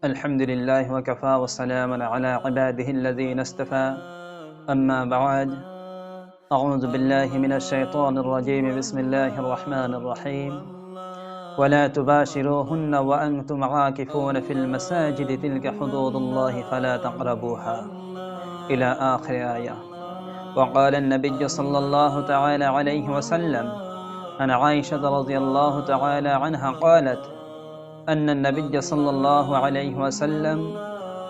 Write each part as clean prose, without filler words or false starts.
الحمد لله وكفى والسلام على عباده الذين اصطفى أما بعد أعوذ بالله من الشيطان الرجيم بسم الله الرحمن الرحيم ولا تباشروهن وأنتم عاكفون في المساجد تلك حدود الله فلا تقربوها إلى آخر آية. وقال النبي صلى الله تعالى عليه وسلم عن عائشة رضي الله تعالى عنها قالت أن النبي صلى الله عليه وسلم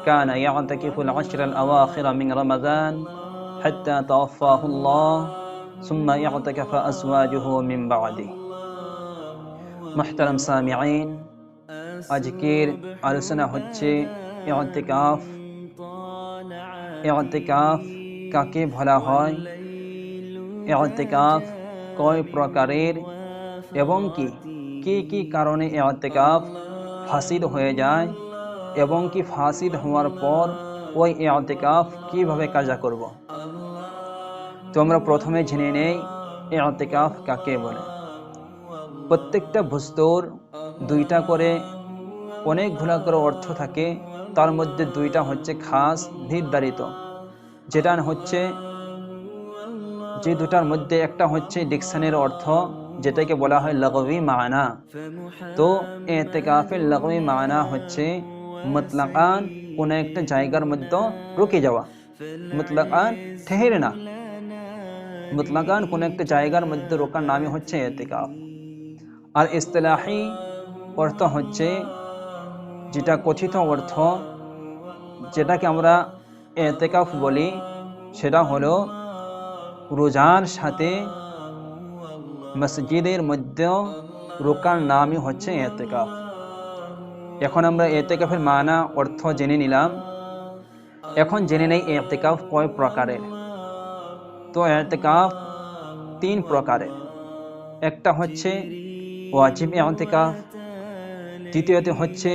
كان يعتكف العشر الأواخر من رمضان حتى توفاه الله ثم يعتكف أزواجه من بعده. محترم سامعين, আজকের আলোচনা হচ্ছে ইতিকাফ। ইতিকাফ কাকে বলা হয়, ইতিকাফ কয় প্রকারের এবং কি কি কারণে ইতিকাফ ফাসিদ হয়ে যায় এবং কি ফাসিদ হওয়ার পর ওই ইতিকাফ কিভাবে কাজা করব। তো আমরা প্রথমে জেনে নেই ইতিকাফ কাকে বলে। প্রত্যেকটা বস্তুর দুইটা করে অনেকগুলা করে অর্থ থাকে, তার মধ্যে দুইটা হচ্ছে খাস নির্ধারিত, যেটা হচ্ছে যে দুটার মধ্যে একটা হচ্ছে ডিকশনের অর্থ, যেটাকে বলা হয় লাগবি মানা। তো ইতিকাফের লাগবি মানা হচ্ছে মুতলাকান কোন একটা জায়গার মধ্যে রুকে যাওয়া, মুতলাকান ঠেহেরে না, মুতলাকান কোন একটা জায়গার মধ্যে রোকার নামই হচ্ছে ইতিকাফ। আর ইসতিলাহি অর্থ হচ্ছে যেটা কথিত অর্থ, যেটাকে আমরা ইতিকাফ বলি, সেটা হলো রোজার সাথে মসজিদের মধ্যে রোকার নামই হচ্ছে ইতিকাফ। এখন আমরা ইতিকাফের মানা অর্থ জেনে নিলাম, এখন জেনে নেই ইতিকাফ কয় প্রকারের। তো ইতিকাফ তিন প্রকারের। একটা হচ্ছে ওয়াজিব ইতিকাফ, দ্বিতীয়তে হচ্ছে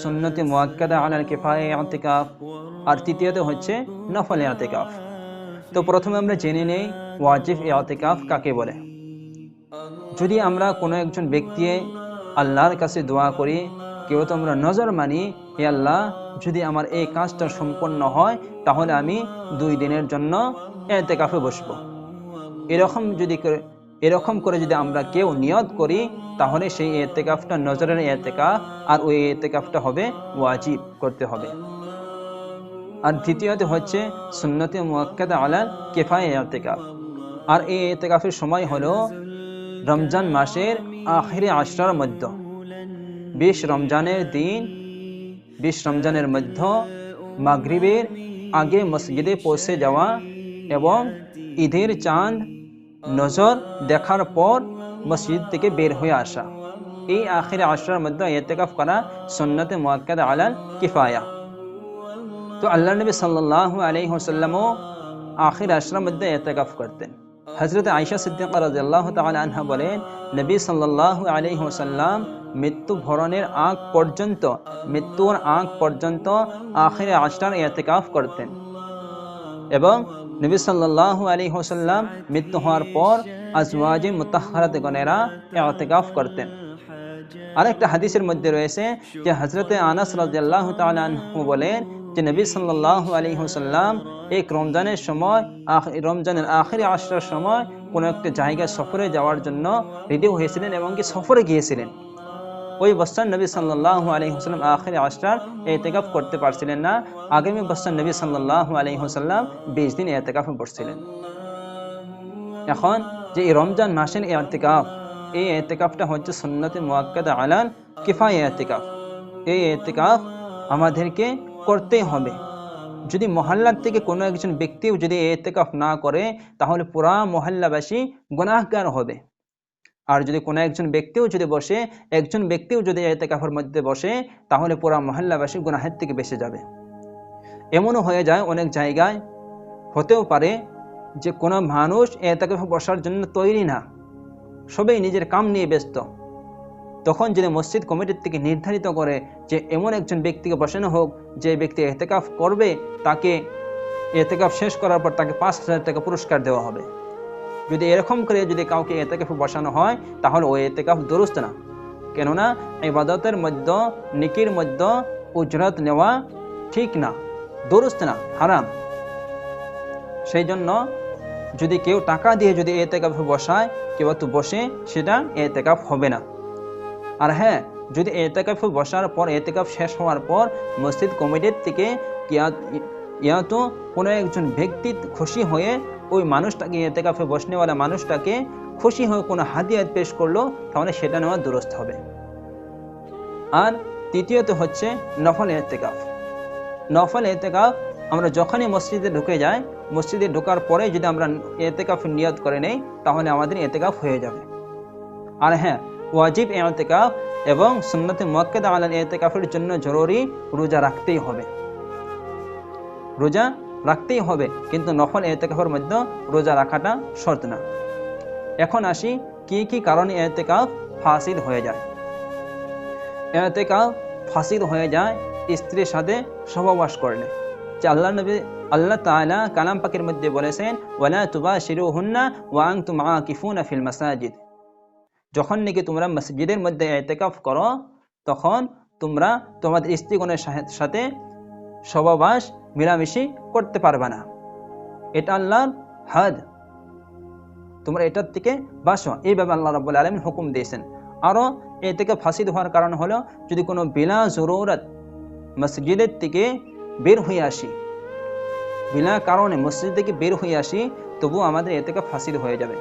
সুন্নতে মুআক্কাদা আলাল কিফায়া ইতিকাফ, আর তৃতীয়তে হচ্ছে নফল ইতিকাফ। তো প্রথমে আমরা জেনে নেই ওয়াজিব ইতিকাফ কাকে বলে। যদি আমরা কোনো একজন ব্যক্তি আল্লাহর কাছে দোয়া করি, কেউ তো আমরা নজর মানি, হে আল্লাহ যদি আমার এই কাজটা সম্পন্ন হয় তাহলে আমি 2 দিনের জন্য ইতিকাফে বসবো, এরকম করে যদি আমরা কেউ নিয়ত করি তাহলে সেই ইতিকাফটা নজরের ইতিকাফ, আর ওই ইতিকাফটা হবে ওয়াজিব, করতে হবে। আর দ্বিতীয়ত হচ্ছে সুন্নতে মুআক্কাদা আলাল কিফায়া ইতিকাফ, আর এই ইতিকাফের সময় হলো রমজান মাসের আখিরি আশরার মধ্যে, 20 রমজানের দিন, 20 রমজানের মধ্যে মাগরিবের আগে মসজিদে পৌঁছে যাওয়া এবং ঈদের চাঁদ নজর দেখার পর মসজিদ থেকে বের হয়ে আসা, এই আখিরি আশরার মধ্যে ইতিকাফ করা সুন্নতে মুআক্কাদা আলাল কিফায়া। তো আল্লাহ নবী সাল্লাল্লাহু আলাইহি ওয়াসাল্লামও আখির আশরার মধ্যে ইতিকাফ করতেন। হযরত আয়েশা সিদ্দিকা রাদিয়াল্লাহু তাআলা আনহা বলেন, নবী সাল্লাল্লাহু আলাইহি ওয়াসাল্লাম মৃত্যুর আগ পর্যন্ত আখির আশরার ইতিকাফ করতেন, এবং নবী সাল্লাল্লাহু আলাইহি ওয়াসাল্লাম মৃত্যু হওয়ার পর আজওয়াজে মুতাহহারাতগণেরা ইতিকাফ করতেন। আরেকটা হাদিসের মধ্যে রয়েছে যে হযরত আনাস রাদিয়াল্লাহু তাআলা আনহু বলেন যে নবী সাল্লাল্লাহু আলাইহি ওয়াসাল্লাম এক রমজানের সময়, রমজানের আখিরি আশরার সময় কোন একটা জায়গায় সফরে যাওয়ার জন্য রেডি হয়েছিলেন এবং কি সফরে গিয়েছিলেন। ওই বছর নবী সাল্লাল্লাহু আলাইহি ওয়াসাল্লাম আখিরি আশরার ইতিকাফ করতে পারছিলেন না, আগামী বছর নবী সাল্লাল্লাহু আলাইহি ওয়াসাল্লাম 20 দিন ইতিকাফে বসছিলেন। এখন যে রমজান মাসের ইতিকাফ, এই ইতিকাফটা হচ্ছে সুন্নতে মুআক্কাদা আলাল কিফায়া ইতিকাফ। এই ইতিকাফ আমাদেরকে করতেই হবে। যদি মহল্লার থেকে কোনো একজন ব্যক্তিও যদি ইতিকাফ না করে তাহলে পুরা মহল্লাবাসী গুনাহগার হবে। আর যদি কোনো একজন ব্যক্তিও যদি ইতিকাফের মধ্যে বসে তাহলে পুরা মহল্লাবাসী গুনাহের থেকে বেঁচে যাবে। এমনও হয়ে যায়, অনেক জায়গায় হতেও পারে যে কোনো মানুষ ইতিকাফে বসার জন্য তৈরি না, সবাই নিজের কাম নিয়ে ব্যস্ত। তখন যদি মসজিদ কমিটির থেকে নির্ধারিত করে যে এমন একজন ব্যক্তিকে বসানো হোক যে ব্যক্তি ইতিকাফ করবে, তাকে ইতিকাফ শেষ করার পর তাকে 5000 টাকা পুরস্কার দেওয়া হবে, যদি এরকম করে যদি কাউকে ইতিকাফে বসানো হয় তাহলে ওই ইতিকাফ দুরুস্ত না। কেননা ইবাদতের মধ্যে, নেকির মধ্যে উজরত নেওয়া ঠিক না, দুরুস্ত না, হারাম। সেই জন্য যদি কেউ টাকা দিয়ে যদি এতেকাফে বসায়, কেউ তো বসে, সেটা এতেকাফ হবে না। আর হ্যাঁ, যদি এতেকাফে বসার পর, এতেকাফ শেষ হওয়ার পর মসজিদ কমিটির থেকে ইয়া তো কোনো একজন ব্যক্তি খুশি হয়ে ওই মানুষটাকে, এতেকাফে বসনেওয়ালা মানুষটাকে খুশি হয়ে কোনো হাদিয়াত পেশ করলো, তাহলে সেটা নেওয়া দুরুস্ত হবে। আর তৃতীয়ত হচ্ছে নফল এতেকাফ। নফল এতেকাফ আমরা যখনই মসজিদে ঢুকে যাই, মসজিদে ঢোকার পরে যদি আমরা এতেকাফের নিয়ত করে নেই, তাহলে আমাদের এতেকাফ হয়ে যাবে। আর হ্যাঁ, ওয়াজিব এতেকাফ এবং সুন্নতে মুআক্কাদা আলাল এতেকাফের জন্য জরুরি রোজা রাখতেই হবে, রোজা রাখতেই হবে, কিন্তু নফল এতেকাফের মধ্যে রোজা রাখাটা শর্ত না। এখন আসি কি কি কারণে এতেকাফ ফাসিদ হয়ে যায়। এতেকাফ ফাসিদ হয়ে যায় স্ত্রীর সাথে সহবাস করলে। যে আল্লাহ তাআলা কালাম পাকের মধ্যে বলেছেন, ওয়ালা তুবাশিরুহুন্না ওয়া আনতুম আকিফুনা ফিল মাসাজিদ। যখন নাকি তোমরা মসজিদের মধ্যে এতেকাফ করো, তখন তোমরা তোমাদের স্ত্রীগণের সাথে সহবাস মিলামিশি করতে পারবে না। এটা আল্লাহর হদ, তোমরা এটার থেকে বাঁচো, এইভাবে আল্লাহ রাব্বুল আলামিন হুকুম দিয়েছেন। আরও এতেকাফ ফাসিদ হওয়ার কারণ হলো, যদি কোনো বিলা জরুরত মসজিদের থেকে বের হয়ে আসি, বিনা কারণে মসজিদ থেকে বের হয়ে আসি, তবু আমাদের এতেকাফ ফাসিদ হয়ে যাবে।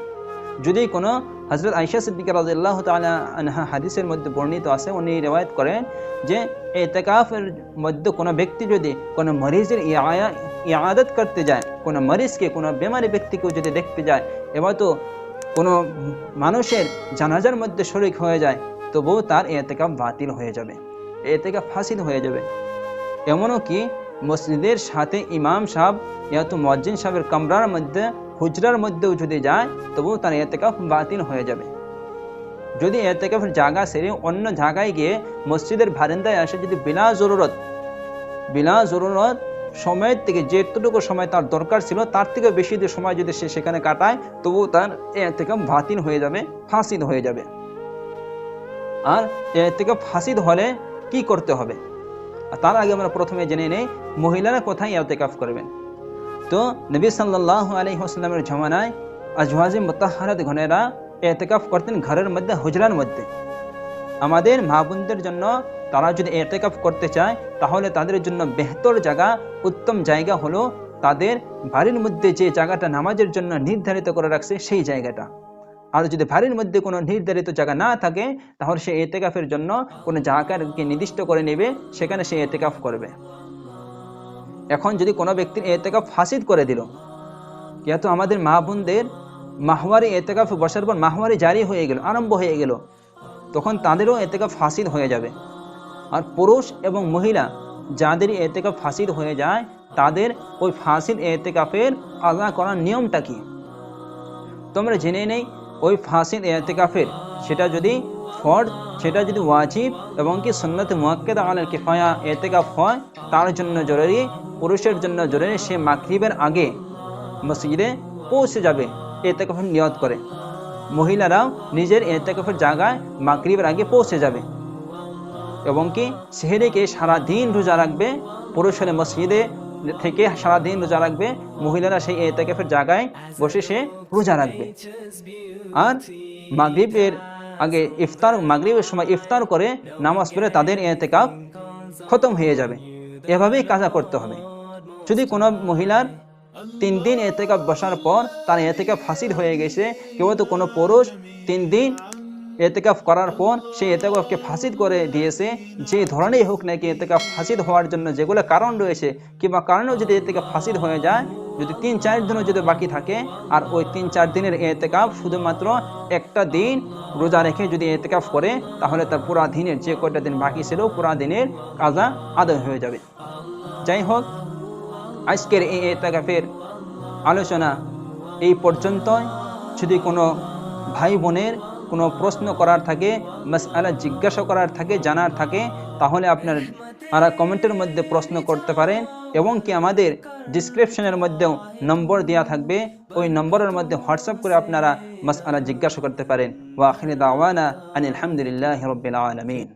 যদি কোনো হযরত আয়েশা সিদ্দিকা রাদিয়াল্লাহু তাআলা আনহা হাদিসের মধ্যে বর্ণিত আছে, উনি রিওয়ায়াত করেন যে এতেকাফের মধ্যে কোনো ব্যক্তি যদি কোনো মরিজের ইয়াদাত করতে যায়, কোনো মরিজকে, কোনো বেমারি ব্যক্তিকেও যদি দেখতে যায়, এবার তো কোনো মানুষের জানাজার মধ্যে শরীক হয়ে যায়, তবুও তার এতেকাফ বাতিল হয়ে যাবে, এতেকাফ ফাসিদ হয়ে যাবে। এমনও কি মসজিদের সাথে ইমাম সাহেব তো মুয়াজ্জিন সাহেবের কামরার মধ্যে, হুজরার মধ্যেও যদি যায়, তবুও তার এতেকাফ বাতিল হয়ে যাবে। যদি এতেকাফের জায়গা সেরে অন্য জায়গায় গিয়ে মসজিদের বারান্দায় আসে, যদি বিনা জরুরত সময়ের থেকে, যেটুকু সময় তার দরকার ছিল তার থেকে বেশি সময় যদি সে সেখানে কাটায়, তবুও তার এতেকাফ বাতিল হয়ে যাবে, ফাসিদ হয়ে যাবে। আর এতেকাফ ফাসিদ হলে কি করতে হবে, তার আগে আমরা প্রথমে জেনে নেই মহিলারা কোথায় এতেকাফ করবেন। তো নবী সাল্লাল্লাহু আলাইহি ওয়াসাল্লামের জমানায় আজওয়াজে মুতাহহারাত গণেরা এতেকাফ করতেন ঘরের মধ্যে, হুজরার মধ্যে। আমাদের মা বোনদের জন্য তারা যদি এতেকাফ করতে চায়, তাহলে তাদের জন্য বেহতর জায়গা, উত্তম জায়গা হলো তাদের বাড়ির মধ্যে যে জায়গাটা নামাজের জন্য নির্ধারিত করে রাখছে, সেই জায়গাটা। আর যদি বাড়ির মধ্যে কোনো নির্ধারিত জায়গা না থাকে, তাহলে সে এতেকাফের জন্য কোনো জায়গাকে নির্দিষ্ট করে নেবে, সেখানে সে এতেকাফ করবে। এখন যদি কোনো ব্যক্তির এতেকাফ ফাসিদ করে দিল, তো আমাদের মা বোনদের মাহওয়ারি এতেকাফ বসার পর মাহওয়ারি জারি হয়ে গেল, আরম্ভ হয়ে গেল, তখন তাদেরও এতেকাফ ফাসিদ হয়ে যাবে। আর পুরুষ এবং মহিলা যাদের এতেকাফ ফাসিদ হয়ে যায়, তাদের ওই ফাসিদ এতেকাফের আদা করার নিয়মটা কি তোমরা জেনে নেই। ওই ফাসিদ এতেকাফের সেটা যদি ফরজ, সেটা যদি ওয়াজিব এবং কি সুন্নতে মুআক্কাদা আলাল কিফায়া এতেকাফ হয়, তার জন্য জরুরি, পুরুষের জন্য জরুরি, সে মাগরিবের আগে মসজিদে পৌঁছে যাবে এতেকাফের নিয়ত করে। মহিলারাও নিজের এতেকাফের জায়গায় মাগরিবের আগে পৌঁছে যাবে এবং কি সেহরিকে সারাদিন রোজা রাখবে। পুরুষ হলে মসজিদে থেকে সারাদিন রোজা রাখবে, মহিলারা সেই এতেকাফের জায়গায় বসে সে রোজা রাখবে। আর মাগরিবের আগে মাগরিবের সময় ইফতার করে নামাজ পড়ে তাদের এতেকাফ খতম হয়ে যাবে। এভাবেই কাজা করতে হবে। যদি কোনো মহিলার 3 দিন এতেকাফ বসার পর তার এতেকাফ ফাসিদ হয়ে গেছে, কেউ তো কোনো পুরুষ 3 দিন এতেকাফ করার পর সেই এতেকাফকে ফাসিদ করে দিয়েছে, যে ধরনেরই হোক নাকি এতেকাফ ফাসিদ হওয়ার জন্য যেগুলো কারণ রয়েছে, কিংবা কারণেও যদি এতেকাফ ফাসিদ হয়ে যায়, যদি 3-4 দিনও যদি বাকি থাকে, আর ওই 3-4 দিনের এতেকাফ শুধুমাত্র একটা দিন রোজা রেখে যদি এতেকাফ করে, তাহলে তার পুরা দিনের যে কয়টা দিন বাকি ছিল, পুরা দিনের কাজা আদায় হয়ে যাবে। যাই হোক, আজকের এই এতেকাফের আলোচনা এই পর্যন্তই। যদি কোনো ভাই বোনের কোনো প্রশ্ন করার থাকে, মাসআলা জিজ্ঞাসা করার থাকে, জানার থাকে, তাহলে আপনারা কমেন্টের মধ্যে প্রশ্ন করতে পারেন, এবং কি আমাদের ডিসক্রিপশনের মধ্যেও নম্বর দেওয়া থাকবে, ওই নম্বরের মধ্যে হোয়াটসঅ্যাপ করে আপনারা মাসআলা জিজ্ঞাসা করতে পারেন। ওয়া আখিরু দাওয়ানা আনিল হামদুলিল্লাহি রাব্বিল আলামিন।